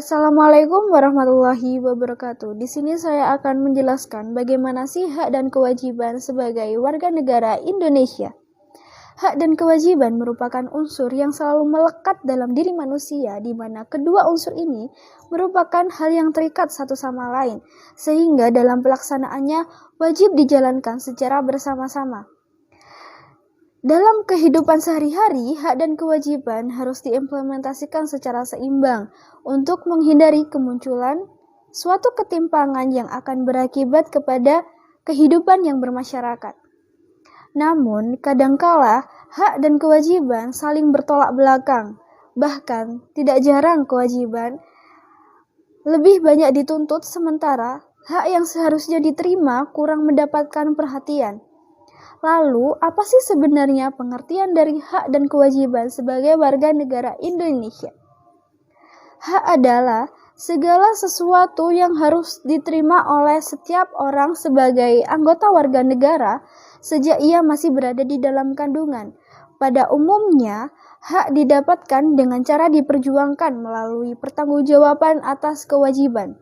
Assalamualaikum warahmatullahi wabarakatuh. Di sini saya akan menjelaskan bagaimana sih hak dan kewajiban sebagai warga negara Indonesia. Hak dan kewajiban merupakan unsur yang selalu melekat dalam diri manusia, di mana kedua unsur ini merupakan hal yang terikat satu sama lain, sehingga dalam pelaksanaannya wajib dijalankan secara bersama-sama. Dalam kehidupan sehari-hari, hak dan kewajiban harus diimplementasikan secara seimbang untuk menghindari kemunculan suatu ketimpangan yang akan berakibat kepada kehidupan yang bermasyarakat. Namun, kadangkala hak dan kewajiban saling bertolak belakang. Bahkan, tidak jarang kewajiban lebih banyak dituntut sementara hak yang seharusnya diterima kurang mendapatkan perhatian. Lalu, apa sih sebenarnya pengertian dari hak dan kewajiban sebagai warga negara Indonesia? Hak adalah segala sesuatu yang harus diterima oleh setiap orang sebagai anggota warga negara sejak ia masih berada di dalam kandungan. Pada umumnya, hak didapatkan dengan cara diperjuangkan melalui pertanggungjawaban atas kewajiban.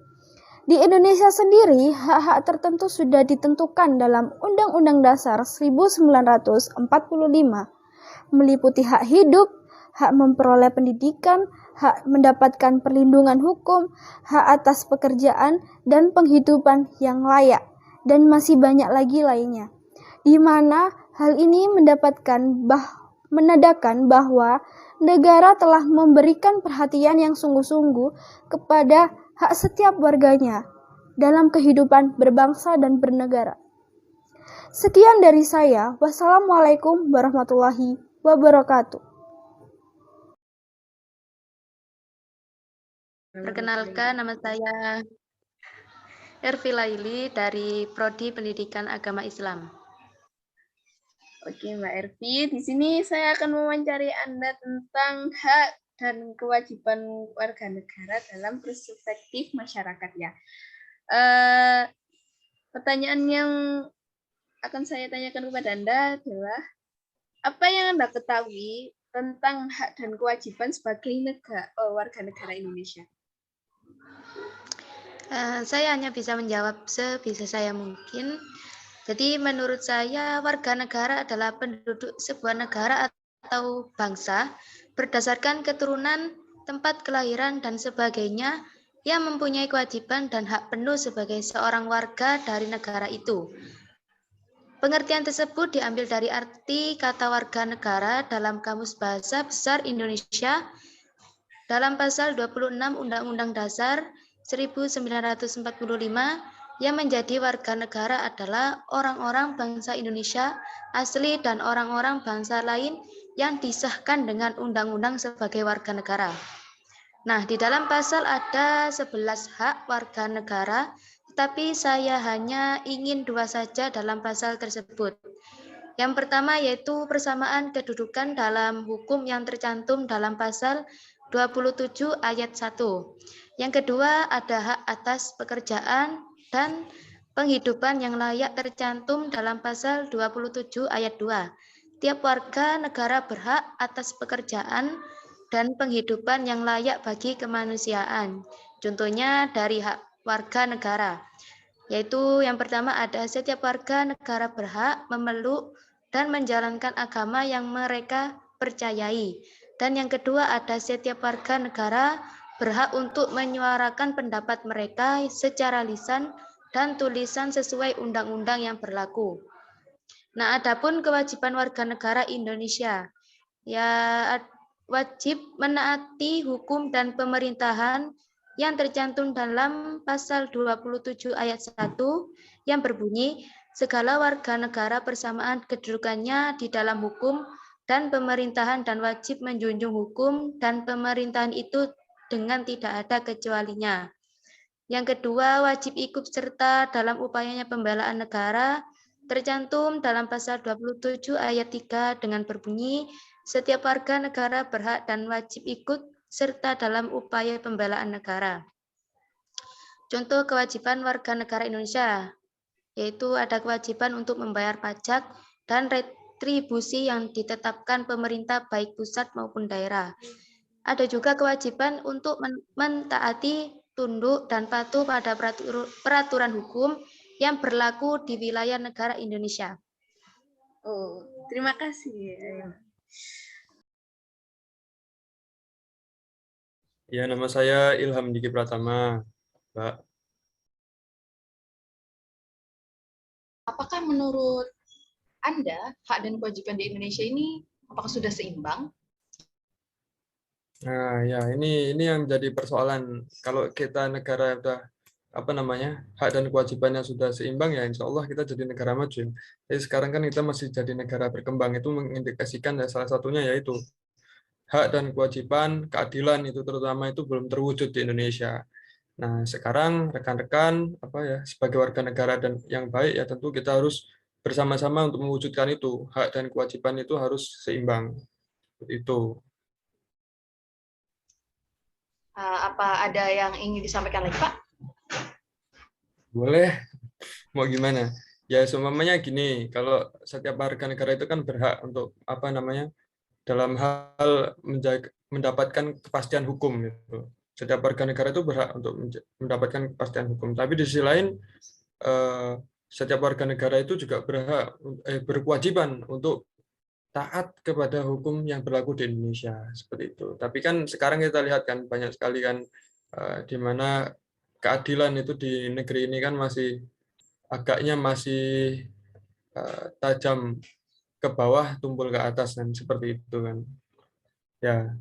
Di Indonesia sendiri, hak-hak tertentu sudah ditentukan dalam Undang-Undang Dasar 1945, meliputi hak hidup, hak memperoleh pendidikan, hak mendapatkan perlindungan hukum, hak atas pekerjaan, dan penghidupan yang layak, dan masih banyak lagi lainnya. Di mana hal ini menandakan bahwa negara telah memberikan perhatian yang sungguh-sungguh kepada hak setiap warganya dalam kehidupan berbangsa dan bernegara. Sekian dari saya. Wassalamualaikum warahmatullahi wabarakatuh. Perkenalkan, nama saya Ervi Laili dari Prodi Pendidikan Agama Islam. Oke, Mbak Ervi, di sini saya akan mewawancari Anda tentang hak dan kewajiban warga negara dalam perspektif masyarakat ya. Pertanyaan yang akan saya tanyakan kepada Anda adalah apa yang Anda ketahui tentang hak dan kewajiban sebagai warga negara Indonesia? Saya hanya bisa menjawab sebisa saya mungkin. Jadi menurut saya warga negara adalah penduduk sebuah negara atau bangsa berdasarkan keturunan, tempat kelahiran, dan sebagainya yang mempunyai kewajiban dan hak penuh sebagai seorang warga dari negara itu. Pengertian tersebut diambil dari arti kata warga negara dalam Kamus Bahasa Besar Indonesia dalam pasal 26 Undang-Undang Dasar 1945 yang menjadi warga negara adalah orang-orang bangsa Indonesia asli dan orang-orang bangsa lain yang disahkan dengan undang-undang sebagai warga negara. Nah, di dalam pasal ada 11 hak warga negara, tetapi saya hanya ingin 2 saja dalam pasal tersebut. Yang pertama yaitu persamaan kedudukan dalam hukum yang tercantum dalam pasal 27 ayat 1. Yang kedua ada hak atas pekerjaan dan penghidupan yang layak tercantum dalam pasal 27 ayat 2. Tiap warga negara berhak atas pekerjaan dan penghidupan yang layak bagi kemanusiaan. Contohnya dari hak warga negara, yaitu yang pertama ada setiap warga negara berhak memeluk dan menjalankan agama yang mereka percayai. Dan yang kedua ada setiap warga negara berhak untuk menyuarakan pendapat mereka secara lisan dan tulisan sesuai undang-undang yang berlaku. Nah, adapun kewajiban warga negara Indonesia, ya wajib menaati hukum dan pemerintahan yang tercantum dalam pasal 27 ayat 1 yang berbunyi segala warga negara bersamaan kedudukannya di dalam hukum dan pemerintahan dan wajib menjunjung hukum dan pemerintahan itu dengan tidak ada kecualinya. Yang kedua, wajib ikut serta dalam upayanya pembelaan negara tercantum dalam pasal 27 ayat 3 dengan berbunyi setiap warga negara berhak dan wajib ikut serta dalam upaya pembelaan negara. Contoh kewajiban warga negara Indonesia, yaitu ada kewajiban untuk membayar pajak dan retribusi yang ditetapkan pemerintah baik pusat maupun daerah. Ada juga kewajiban untuk mentaati, tunduk, dan patuh pada peraturan hukum yang berlaku di wilayah negara Indonesia. Oh, terima kasih. Ya, nama saya Ilham Diki Pratama, Mbak. Apakah menurut Anda hak dan kewajiban di Indonesia ini apakah sudah seimbang? Nah, ya ini yang jadi persoalan. Kalau kita negara udah hak dan kewajibannya sudah seimbang, ya insya Allah kita jadi negara maju. Jadi sekarang kan kita masih jadi negara berkembang, itu mengindikasikan ya salah satunya yaitu hak dan kewajiban, keadilan itu terutama itu belum terwujud di Indonesia. Nah, sekarang rekan-rekan sebagai warga negara dan yang baik ya tentu kita harus bersama-sama untuk mewujudkan itu. Hak dan kewajiban itu harus seimbang. Itu. Apa ada yang ingin disampaikan lagi, Pak? Boleh. Mau gimana? Ya, seumpamanya gini, kalau setiap warga negara itu kan berhak untuk dalam hal mendapatkan kepastian hukum gitu. Setiap warga negara itu berhak untuk mendapatkan kepastian hukum. Tapi di sisi lain setiap warga negara itu juga berkewajiban untuk taat kepada hukum yang berlaku di Indonesia seperti itu. Tapi kan sekarang kita lihat kan banyak sekali kan di mana keadilan itu di negeri ini kan agaknya masih tajam ke bawah, tumpul ke atas dan seperti itu kan. Ya,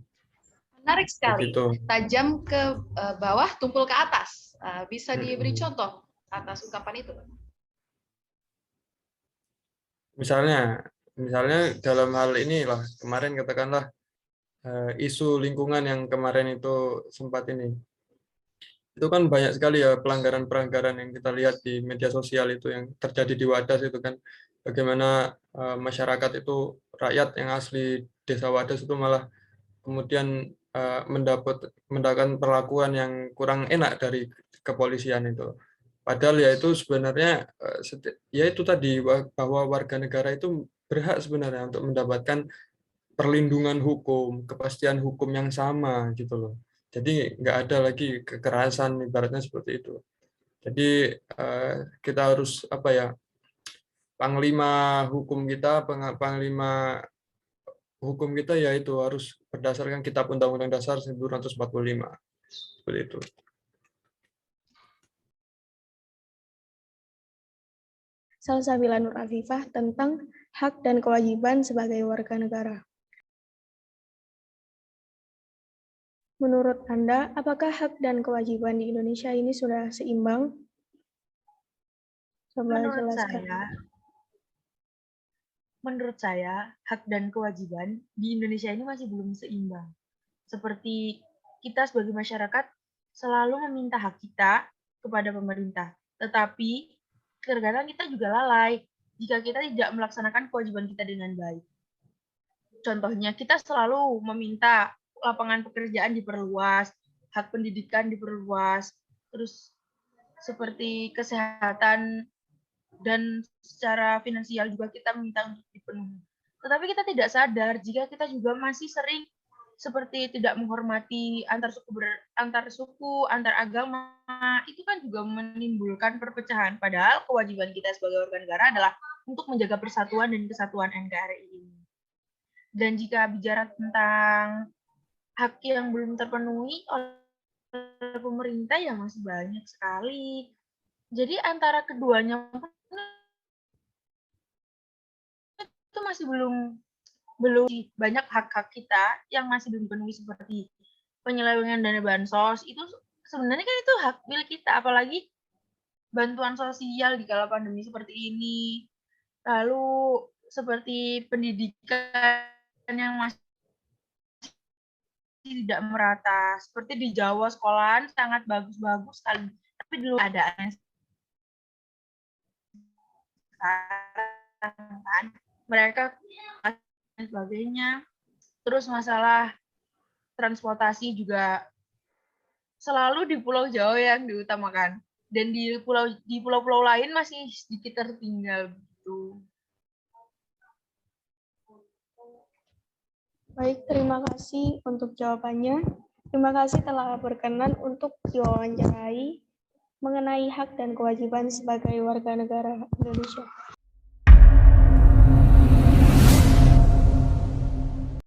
Menarik sekali. begitu. Tajam ke bawah, tumpul ke atas. Bisa diberi contoh atas ungkapan itu? Misalnya dalam hal ini lah, kemarin katakanlah isu lingkungan yang kemarin itu sempat ini. Itu kan banyak sekali ya pelanggaran-pelanggaran yang kita lihat di media sosial itu yang terjadi di Wadas itu kan. Bagaimana masyarakat itu, rakyat yang asli desa Wadas itu malah kemudian mendapatkan perlakuan yang kurang enak dari kepolisian itu. Padahal ya itu sebenarnya ya itu tadi bahwa warga negara itu berhak sebenarnya untuk mendapatkan perlindungan hukum, kepastian hukum yang sama gitu loh. Jadi nggak ada lagi kekerasan ibaratnya seperti itu. Jadi kita harus panglima hukum kita, panglima hukum kita yaitu harus berdasarkan Kitab Undang-Undang Dasar 1945. Seperti itu. Salsabila Nur Afifah tentang hak dan kewajiban sebagai warga negara. Menurut Anda, apakah hak dan kewajiban di Indonesia ini sudah seimbang? Coba jelaskan. Menurut saya, hak dan kewajiban di Indonesia ini masih belum seimbang. Seperti kita sebagai masyarakat selalu meminta hak kita kepada pemerintah, tetapi terkadang kita juga lalai jika kita tidak melaksanakan kewajiban kita dengan baik. Contohnya, kita selalu meminta lapangan pekerjaan diperluas, hak pendidikan diperluas, terus seperti kesehatan dan secara finansial juga kita minta untuk dipenuhi. Tetapi kita tidak sadar jika kita juga masih sering seperti tidak menghormati antar suku, antar agama, itu kan juga menimbulkan perpecahan. Padahal kewajiban kita sebagai warga negara adalah untuk menjaga persatuan dan kesatuan NKRI ini. Dan jika bicara tentang hak yang belum terpenuhi oleh pemerintah, ya masih banyak sekali. Jadi antara keduanya itu masih belum banyak hak-hak kita yang masih belum dipenuhi seperti penyelewengan dana bansos. Itu sebenarnya kan itu hak milik kita, apalagi bantuan sosial di kala pandemi seperti ini. Lalu seperti pendidikan yang masih tidak merata. Seperti di Jawa sekolahan sangat bagus-bagus sekali, tapi dulu ada sekarang kan mereka dan sebagainya. Terus masalah transportasi juga selalu di Pulau Jawa yang diutamakan, dan di pulau-pulau lain masih sedikit tertinggal gitu. Baik, terima kasih untuk jawabannya. Terima kasih telah berkenan untuk diwawancarai mengenai hak dan kewajiban sebagai warga negara Indonesia.